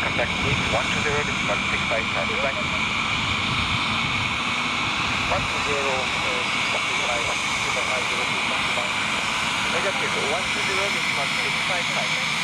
contact gate 120, decimal 655, goodbye. 120, negative, 120, decimal 655.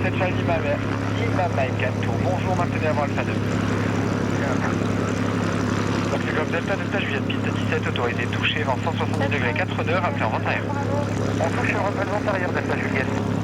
7 Charlie Lima Mike à tout. Bonjour, maintenez avant Alpha 2. Donc c'est comme Delta Juliette, piste 17, autorisé touché, vent 170 degrés 4 nœuds, rappelé en vent arrière. On touche en vent arrière Delta Juliette.